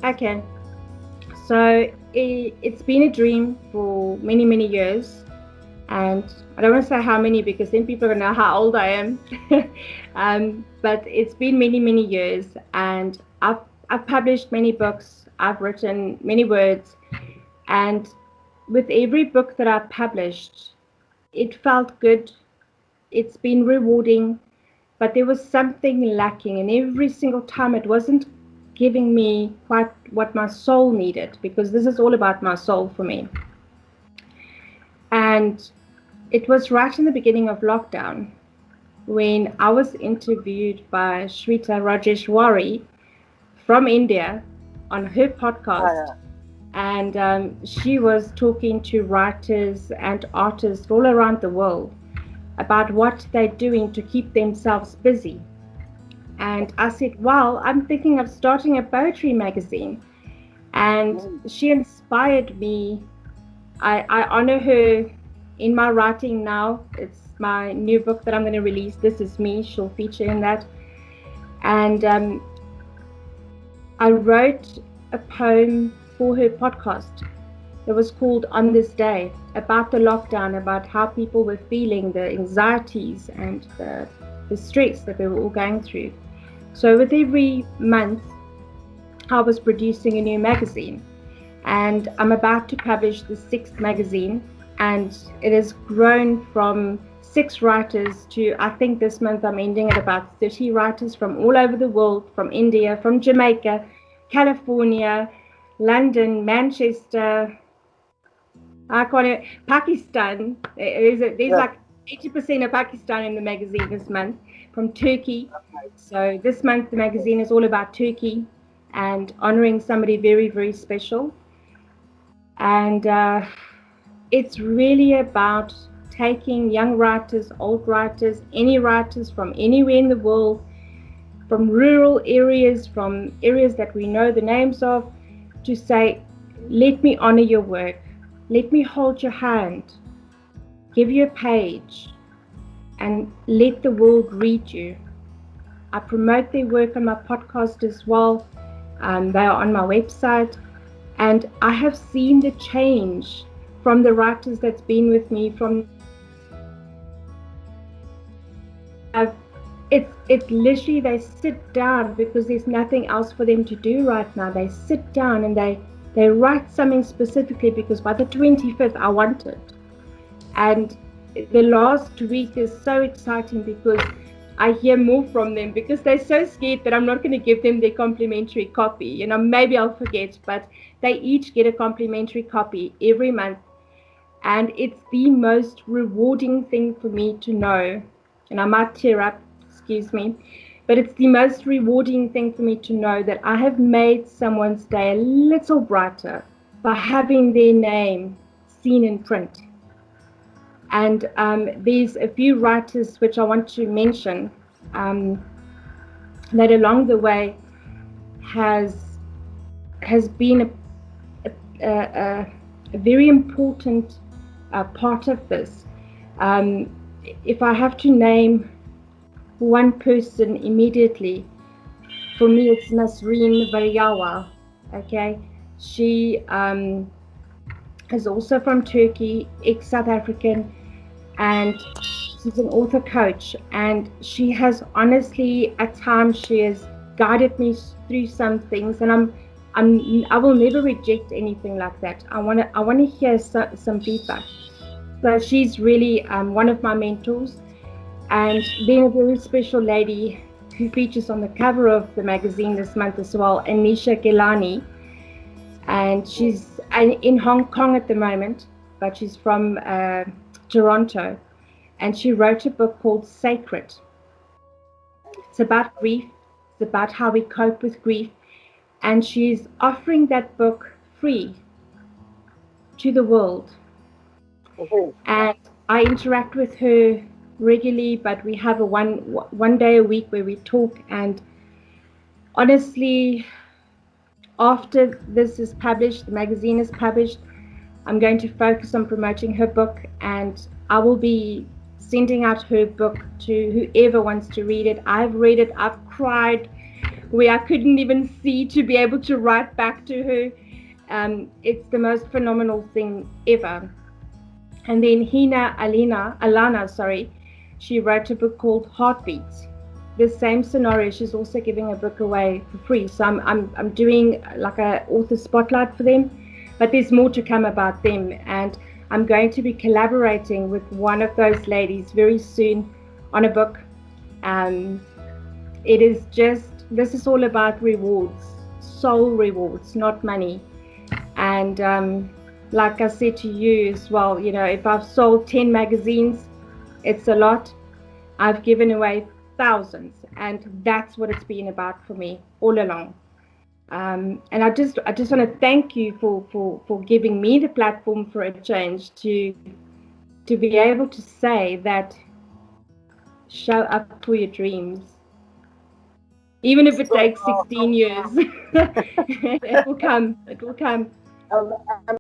Okay. So it's been a dream for many, many years. And I don't want to say how many because then people are going to know how old I am. But it's been many, many years. And I've published many books. I've written many words. And with every book that I've published, it felt good. It's been rewarding, but there was something lacking. And every single time it wasn't giving me quite what my soul needed, because this is all about my soul for me. And it was right in the beginning of lockdown when I was interviewed by Shweta Rajeshwari from India on her podcast. Yeah, And she was talking to writers and artists all around the world about what they're doing to keep themselves busy. And I said, well, I'm thinking of starting a poetry magazine. And yeah. she inspired me. I honor her in my writing now. It's my new book that I'm going to release. This is me. She'll feature in that. And I wrote a poem for her podcast. It was called On This Day, about the lockdown, about how people were feeling, the anxieties and the stress that we were all going through. So with every month, I was producing a new magazine, and I'm about to publish the sixth magazine, and it has grown from 6 writers to, I think this month I'm ending at about 30 writers from all over the world, from India, from Jamaica, California, London, Manchester, I call it Pakistan. There's Yeah, like 80% of Pakistan in the magazine this month, from Turkey. that's nice. So this month the magazine is all about Turkey and honoring somebody very, very special. And it's really about taking young writers, old writers, any writers from anywhere in the world, from rural areas, from areas that we know the names of, to say, let me honor your work. Let me hold your hand, give you a page, and let the world read you. I promote their work on my podcast as well. They are on my website. And I have seen the change from the writers that's been with me from it's literally they sit down because there's nothing else for them to do right now. They sit down and they write something specifically because by the 25th I want it. And the last week is so exciting because I hear more from them because they're so scared that I'm not going to give them their complimentary copy. Maybe I'll forget, but they each get a complimentary copy every month. And it's the most rewarding thing for me to know. And I might tear up, excuse me, but it's the most rewarding thing for me to know that I have made someone's day a little brighter by having their name seen in print. And there's a few writers which I want to mention that along the way has been a very important part of this. If I have to name one person immediately, for me it's Nasreen Varyawa. Okay, she is also from Turkey, ex-South African, and she's an author coach, and she has honestly at times she has guided me through some things, and I will never reject anything like that. I want to hear some feedback. So she's really one of my mentors. And then a very special lady who features on the cover of the magazine this month as well, Anisha Gilani. And she's in Hong Kong at the moment, but she's from Toronto. And she wrote a book called Sacred. It's about grief. It's about how we cope with grief. And she's offering that book free to the world. Okay. And I interact with her regularly, but we have a one day a week where we talk. And honestly, after this is published, the magazine is published, I'm going to focus on promoting her book, and I will be sending out her book to whoever wants to read it. I've read it, I've cried where I couldn't even see to be able to write back to her. It's the most phenomenal thing ever. And then Alana, she wrote a book called Heartbeats. The same scenario. She's also giving a book away for free. So I'm doing like a author spotlight for them, but there's more to come about them. And I'm going to be collaborating with one of those ladies very soon on a book. This is all about rewards, soul rewards, not money. And like I said to you as well, if I've sold 10 magazines, it's a lot. I've given away thousands, and that's what it's been about for me all along. And I just want to thank you for giving me the platform for a change to be able to say that show up for your dreams. Even if it takes 16 years, it will come. It will come.